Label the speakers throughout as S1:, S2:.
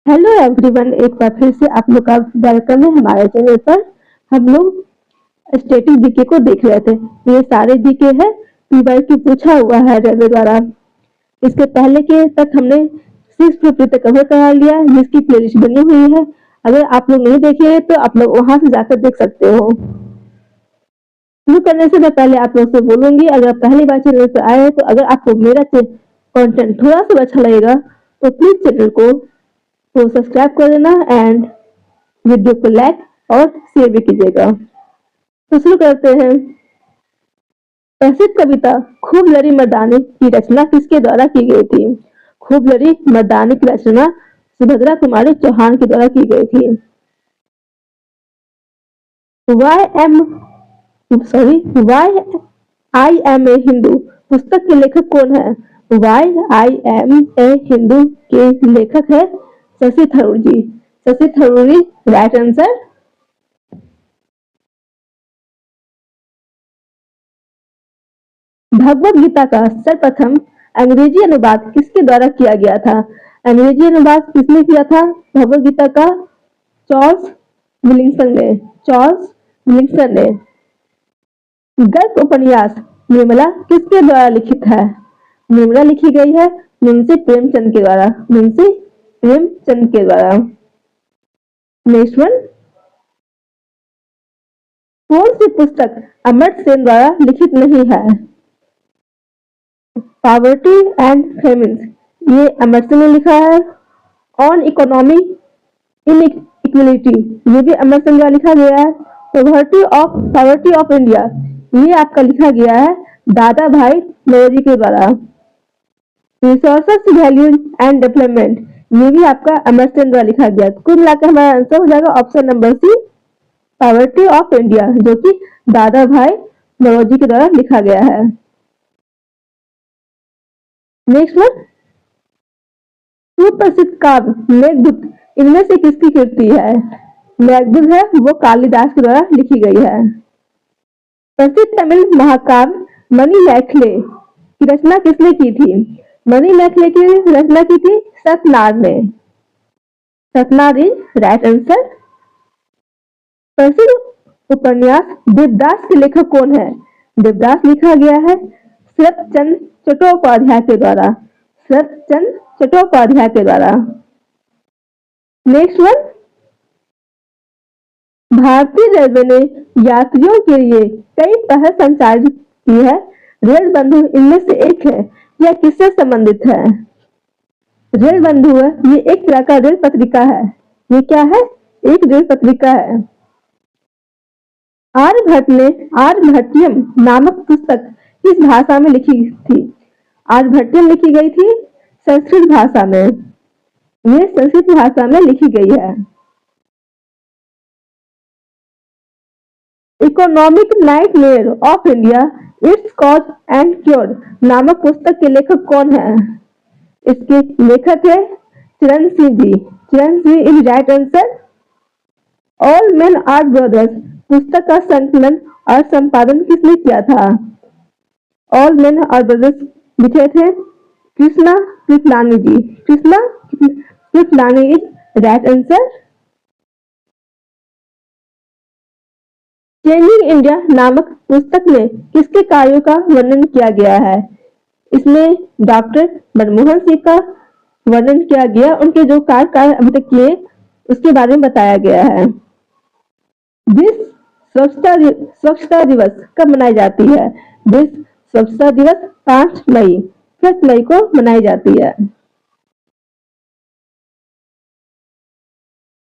S1: Hello everyone, एक बार फिर से आप लोग का वेलकम है हमारे चैनल पर। हम लोग स्टैटिक जीके को देख रहे थे। ये सारे जीके है पीवाई की पूछा हुआ है रेलवे द्वारा। इसके पहले के तक हमने 650 तक कवर करा लिया, जिसकी प्लेलिस्ट बनी हुई है। अगर आप लोग नहीं देखे तो आप लोग वहां से जाकर देख सकते हो। शुरू करने से मैं पहले आप लोग से बोलूंगी, अगर आप पहली बार चैनल पर आए हैं तो अगर आपको मेरा कंटेंट थोड़ा सा अच्छा लगेगा तो प्लीज चैनल को तो सब्सक्राइब कर देना एंड वीडियो को लाइक और शेयर भी कीजिएगा। तो शुरू करते हैं। प्रसिद्ध कविता खूब लड़ी मर्दानी की रचना किसके द्वारा की गई थी? खूब लड़ी मर्दानी की रचना सुभद्रा कुमारी चौहान के द्वारा की गई थी। Why am sorry why I am a Hindu पुस्तक के लेखक कौन है? Why I am a Hindu के लेखक है शशि थरूर जी। Shashi Tharoor ji right answer. भगवत गीता का सर्वप्रथम अंग्रेजी अनुवाद किसके द्वारा किया गया था? अंग्रेजी अनुवाद किसने किया था भगवत गीता का? चार्ल्स विलिंगसन ने। चार्ल्स विलिंगसन ने। गल्प उपन्यास निर्मला किसके द्वारा लिखित है? निर्मला लिखी गई है मुंशी प्रेमचंद के द्वारा। मुंशी प्रेमचंद के द्वारा। Next one. कौन सी पुस्तक अमर्त्य सेन द्वारा लिखित नहीं है? पॉवर्टी एंड फेमिन्स, ये अमर्त्य सेन ने लिखा है। ऑन इकोनॉमी इनइक्वलिटी, ये भी अमर्त्य सेन द्वारा लिखा गया है। पॉवर्टी ऑफ इंडिया, ये आपका लिखा गया है दादा भाई नौरोजी के द्वारा। रिसोर्सेस वैल्यू एंड डेवलपमेंट, ये भी आपका अमर्त्य सेन द्वारा लिखा गया। कुल मिलाकर हमारा आंसर हो जाएगा option number C, poverty of India, जो कि दादा भाई नौरोजी के द्वारा लिखा गया है। Next one. सुप्रसिद्ध काव्य मेघदूत इनमें से किसकी कृति है? मेघदूत है वो कालिदास के द्वारा लिखी गई है। प्रसिद्ध तमिल महाकाव्य मणिमेखले की रचना किसने की थी? मणिमेखले की रचना की थी सतनार ने। सतनार इज राइट आंसर। प्रसिद्ध उपन्यास देवदास के लेखक कौन है? देवदास लिखा गया है शरत चंद्र चट्टोपाध्याय के द्वारा। शरत चंद्र चट्टोपाध्याय के द्वारा। Next one. भारतीय रेलवे ने यात्रियों के लिए कई पहल संचालित की है। रेल बंधु इनमें से एक है, यह किससे संबंधित है? रेल बंधु है, ये एक तरह का रेल पत्रिका है। ये क्या है? एक रेल पत्रिका है। आर्यभट्ट ने आर्यभट्टियम नामक पुस्तक किस भाषा में लिखी थी? आर्यभट्टियम लिखी गई थी संस्कृत भाषा में। ये संस्कृत भाषा में लिखी गई है। Economic nightmare of India it's cause and cure नामक पुस्तक के लेखक कौन है? इसके लेखक है चरण Singh ji. Charan Singh is right answer. All men are brothers पुस्तक का संकलन और संपादन किसने किया था? ऑल मेन आर ब्रदर्स लिखे थे Krishna Kripalani ji. Krishna Kripalani is right answer. Changing India नामक पुस्तक में किसके कार्यों का वर्णन किया गया है? इसमें डॉक्टर मनमोहन सिंह का वर्णन किया गया, उनके जो कार्य अभी तक किए उसके बारे में बताया गया है। विश्व स्वच्छता दिवस कब मनाई जाती है? विश्व स्वच्छता दिवस 5 मई को मनाई जाती है।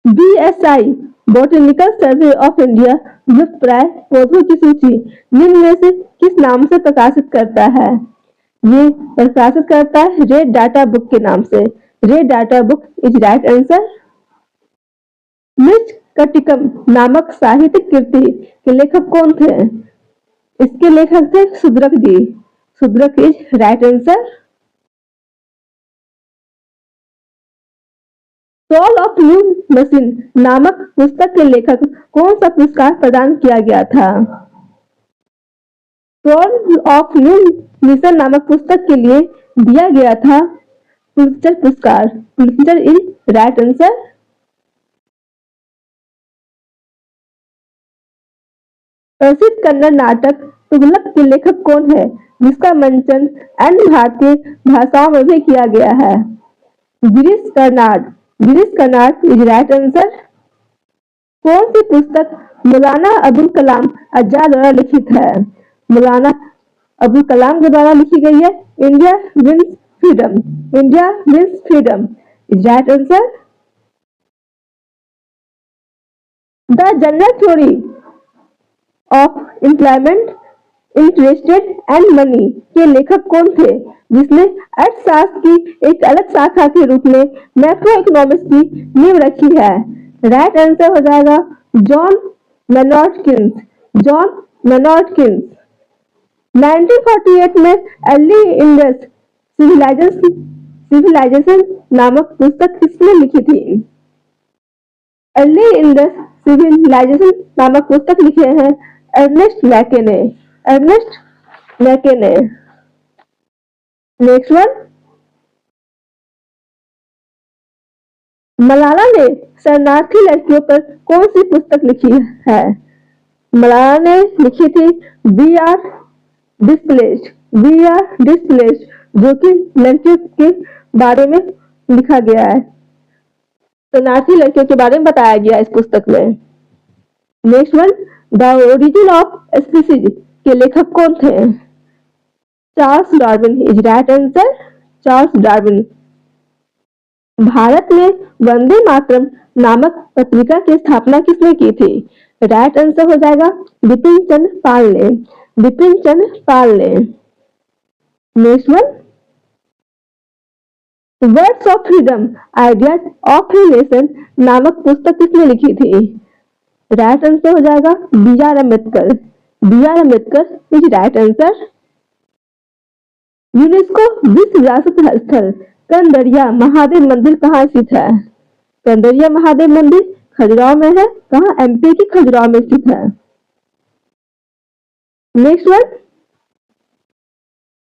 S1: BSI botanical survey of India लुप्तप्राय पौधों की सूची निम्न में से किस नाम से प्रकाशित करता है? ये प्रकाशित करता है रेड डाटा बुक के नाम से। Red data book is right answer. Mrichchhakatikam नामक साहित्यिक कृति के लेखक कौन थे? इसके लेखक थे Shudraka ji. Shudraka is right answer. Soul of new machine नामक पुस्तक के लेखक कौन सा पुरस्कार प्रदान किया गया था? सोल ऑफ न्यू मिशन नामक पुस्तक के लिए दिया गया था पुलित्जर पुरस्कार। Pulitzer is right answer. प्रसिद्ध कन्नड़ नाटक तुगलक के लेखक कौन है, जिसका मंचन अन्य भारतीय भाषाओं में भी किया गया है? Girish Karnad. Girish Karnad is right answer. कौन सी पुस्तक मौलाना अबुल कलाम आजाद द्वारा लिखित है? मौलाना अबुल कलाम के द्वारा लिखी गई है India wins freedom. India wins freedom is right answer. The general theory of employment, interested and money के लेखक कौन थे, जिसने अर्थशास्त्र की एक अलग शाखा के रूप में मैक्रो इकोनॉमिक्स की नींव रखी है? राइट आंसर हो जाएगा John Maynard Keynes. John Maynard Keynes. 1948 में अर्ली इंडस सिविलाइजेशन नामक पुस्तक किसने लिखी थी? अर्ली इंडस सिविलाइजेशन नामक पुस्तक लिखे हैं अर्नेस्ट मैके ने। अर्नेस्ट मैके ने। नेक्स्ट वन, मलाला ने शरणार्थी लड़कियों पर कौन सी पुस्तक लिखी है? मलाला ने लिखी थी we are displaced. We are displaced, जो कि लड़कियों के बारे में लिखा गया है। शरणार्थी लड़कियों के बारे में बताया गया इस पुस्तक में। Next one, the origin of species के लेखक कौन थे? Charles Darwin is right answer. Charles Darwin. Bharat में वंदे मातरम नामक पत्रिका की स्थापना किसने की थी? राइट आंसर हो जाएगा बिपिन चंद्र पाल ने। बिपिन चंद्र पाल ने। Next one, words of freedom ideas of a nation नामक पुस्तक किसने लिखी थी? राइट आंसर हो जाएगा B R Ambedkar. B R Ambedkar is right answer. UNESCO विश्व विरासत स्थल कंदरिया महादेव मंदिर कहाँ स्थित है? कंदरिया महादेव मंदिर खजुराहो में है। कहाँ? एमपी की खजुराहो में स्थित है। नेक्स्ट वन,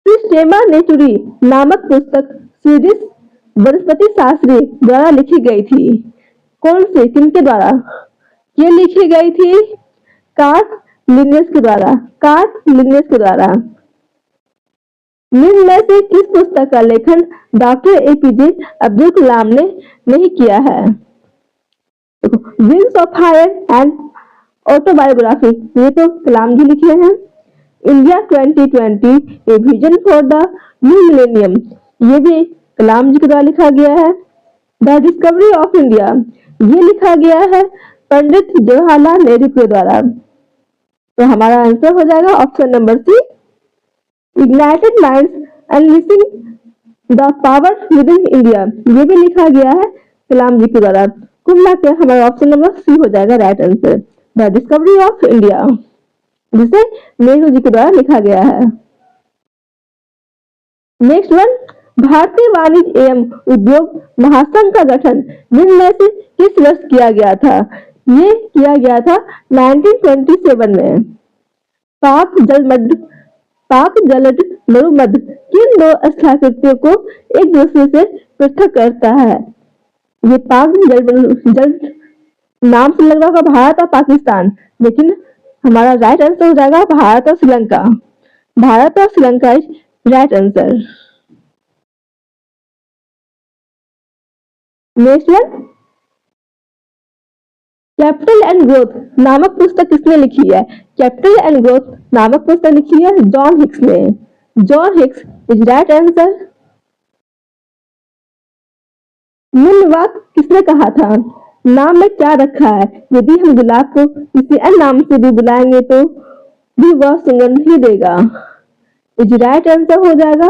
S1: सिस्टेमा नेचुरी नामक पुस्तक स्वीडिश वनस्पति शास्त्री द्वारा लिखी गई थी। कौन से, किनके द्वारा ये लिखी गई थी? कार्ल लिन्नेस के द्वारा। कार्ल लिन्नेस के द्वारा। निम्न में से किस पुस्तक का लेखन डॉक्टर एपीजे अब्दुल कलाम ने नहीं किया है? Wings of fire and autobiography, ये तो कलाम जी लिखे हैं। India 2020 a vision for the new millennium, ये भी कलाम जी के द्वारा लिखा गया है। द डिस्कवरी ऑफ इंडिया, ये लिखा गया है पंडित जवाहरलाल नेहरू के द्वारा। तो हमारा आंसर हो जाएगा option number C, ignited minds unleashing the power within India, ये भी लिखा गया है कलाम जी के द्वारा। कुल मिलाकर हमारा ऑप्शन नंबर सी हो जाएगा right answer, the discovery of India, जिसे नेहरू जी के द्वारा लिखा गया है। नेक्स्ट वन, भारतीय वाणिज्य एवं उद्योग महासंघ का गठन निम्न में से किस वर्ष किया गया था? ये किया गया था 1927 में। पाक जलद मरुमध्य किन दो स्थलाकृतियों को एक दूसरे से पृथक करता है? ये पाक जल नाम से लग रहा होगा भारत और पाकिस्तान, लेकिन हमारा राइट आंसर हो जाएगा भारत और श्रीलंका। भारत और Sri Lanka is right answer. Next one, capital and growth नामक पुस्तक किसने लिखी है? कैपिटल एंड ग्रोथ नामक पुस्तक लिखी है जॉन हिक्स ने। John Hicks is right answer. निम्न वाक्य किसने कहा था? नाम में क्या रखा है? यदि हम गुलाब को किसी अन्य नाम से भी बुलाएंगे तो भी वह सुगंध ही देगा। इज राइट आंसर हो जाएगा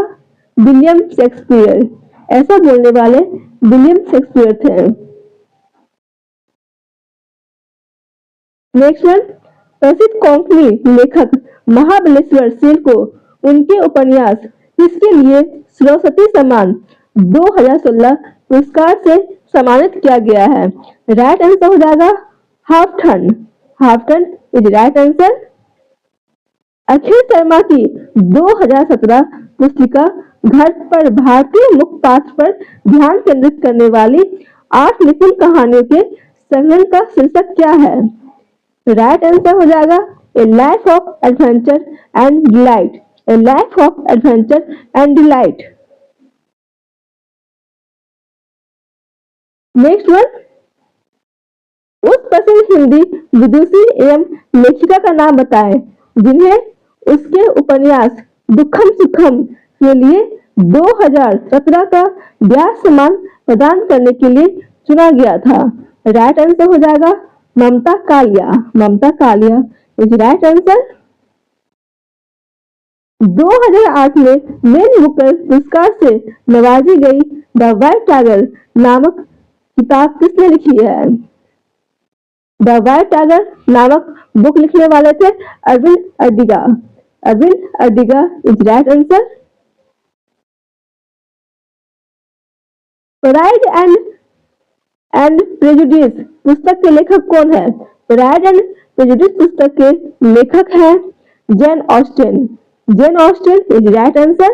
S1: विलियम शेक्सपियर। ऐसा बोलने वाले विलियम शेक्सपियर थे। नेक्स्ट वन, प्रसिद्ध कोंकणी लेखक महाबलेश्वर सेन को उनके उपन्यास किसके लिए सरस्वती सम्मान 2016 पुरस्कार से सम्मानित किया गया है? राइट आंसर हो जाएगा Houghton. Houghton is right answer. अखिल शर्मा की 2017 पुस्तिका घर पर भारतीय मुख्य पात्र पर ध्यान केंद्रित करने वाली 8 निपुण कहानियों के संग्रह का शीर्षक क्या है? राइट आंसर हो जाएगा ए life of adventure and delight. A life of adventure and delight. Next one, उस प्रसिद्ध हिंदी विदुषी एवं लेखिका का नाम बताएं जिन्हें उसके उपन्यास दुखम सुखम के लिए 2017 का व्यास सम्मान प्रदान करने के लिए चुना गया था। राइट आंसर हो जाएगा ममता कालिया। ममता कालिया इज राइट आंसर। 2008 में मैन बुकर पुरस्कार से नवाजी गई द व्हाइट टाइगर नामक किताब किसने लिखी है? द व्हाइट टाइगर नामक बुक लिखने वाले थे Aravind Adiga. Aravind Adiga is right answer. Pride and prejudice पुस्तक के लेखक कौन है? प्राइड एंड प्रेजुडिस पुस्तक के लेखक हैं Jane Austen. Jane Austen is right answer.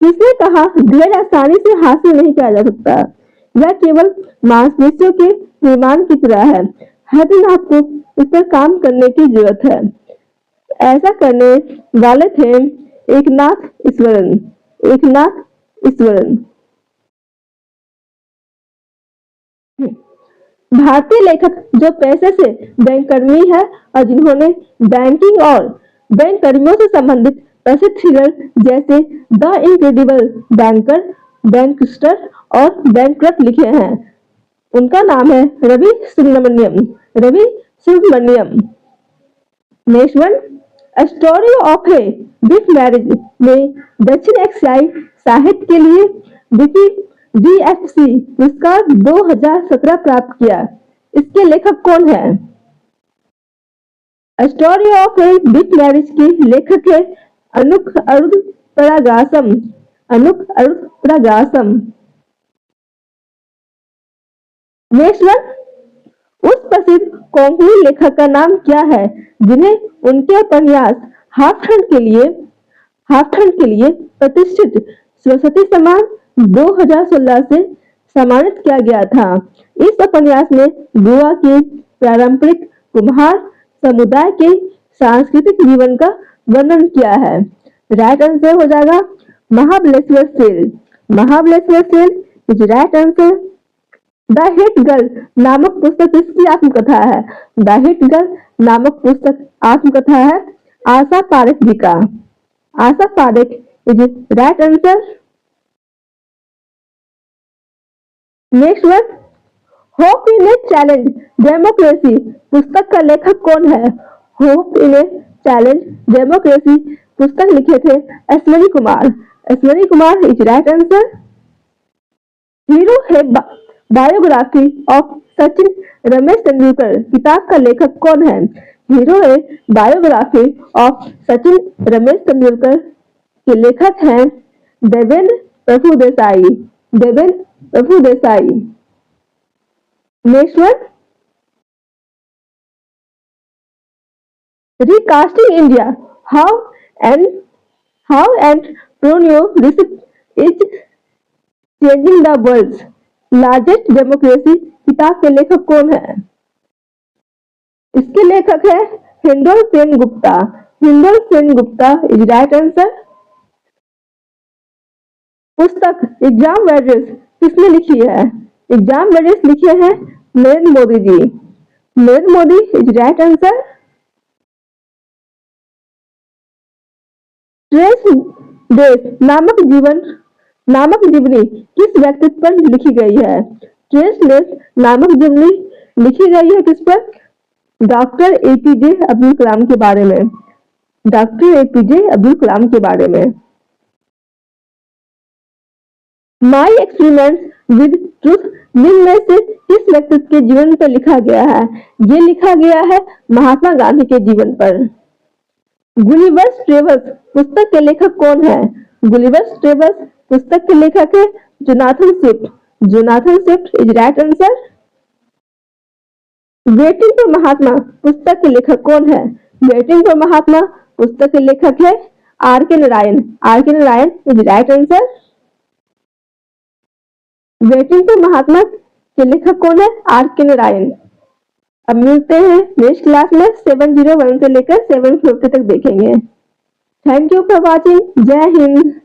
S1: किसने कहा धीरज आसानी से हासिल नहीं किया जा सकता, यह केवल मांसपेशियों के निर्माण की तरह है, हर दिन आपको इस पर काम करने की जरूरत है। ऐसा करने वाले थे एकनाथ ईश्वरन। एकनाथ ईश्वरन। भारतीय लेखक जो पैसे से बैंककर्मी है और जिन्होंने बैंकिंग और बैंक कर्मियों से संबंधित प्रसिद्ध थ्रिलर जैसे द इनक्रेडिबल बैंकर, बैंकस्टर और बैंकक्रप्ट लिखे हैं, उनका नाम है Ravi Subramaniam. Ravi Subramaniam. Next one, a story of a big marriage में दक्षिण एशियाई साहित्य के लिए DFC पुरस्कार 2017 प्राप्त किया। इसके लेखक कौन है? अ story of a big marriage के लेखक है अनुक अरुद परागासम। अनुक अरुद परागासम। नेक्स्ट वन, उस प्रसिद्ध कोंकणी लेखक का नाम क्या है जिन्हें उनके उपन्यास हाफठंड के लिए प्रतिष्ठित सरस्वती सम्मान 2016 से सम्मानित किया गया था। इस उपन्यास में गोवा के पारंपरिक कुम्हार समुदाय के सांस्कृतिक जीवन का वर्णन किया है। राइट आंसर हो जाएगा Mahabaleshwar Sail. Mahabaleshwar Sail is right answer. The hit girl नामक पुस्तक किसकी आत्मकथा है? द हिट गर्ल नामक पुस्तक आत्मकथा है आशा पारेख जी का। Asha Parekh is right answer. Next one, hope in a challenge democracy पुस्तक का लेखक कौन है? Hope in a challenge democracy पुस्तक लिखे थे Ashwini Kumar. Ashwini Kumar is right answer. Hero है बायोग्राफी ऑफ सचिन रमेश तेंदुलकर किताब का लेखक कौन है? हीरो है बायोग्राफी ऑफ सचिन रमेश तेंदुलकर के लेखक हैं Devendra Prabhudesai. Devendra Prabhudesai. Next one, recasting India how entrepreneurship is changing the world largest democracy किताब के लेखक कौन है? इसके लेखक है Hindol Sengupta. Hindol Sengupta is right answer. पुस्तक एग्जाम वैरियर्स किसने लिखी है? एग्जाम वैरियर्स लिखे हैं Narendra Modi ji. Narendra Modi is right answer. ट्रेस डेस नामक जीवनी किस व्यक्तित्व पर लिखी गई है? ट्रेस डेस नामक जीवनी लिखी गई है किस पर? डॉक्टर APJ अब्दुल कलाम के बारे में। डॉक्टर APJ अब्दुल कलाम के बारे में। माई एक्सपेरिमेंट्स विद ट्रूथ निम्न में से किस व्यक्तित्व के जीवन पर लिखा गया है? ये लिखा गया है महात्मा गांधी के जीवन पर। गुलिवर्स ट्रेवल्स पुस्तक के लेखक कौन है? गुलिवर्स ट्रेवल्स पुस्तक के लेखक है Jonathan Swift. Jonathan Swift is right answer. Waiting for Mahatma पुस्तक के लेखक कौन है? वेटिंग फॉर महात्मा पुस्तक के लेखक है are K Narayan. R K Narayan is right answer. Waiting to Mahatma के लेखक कौन है? Are K Narayan. अब मिलते हैं नेक्स्ट क्लास में 701 से लेकर 750 तक देखेंगे। Thank you for watching. जय हिंद।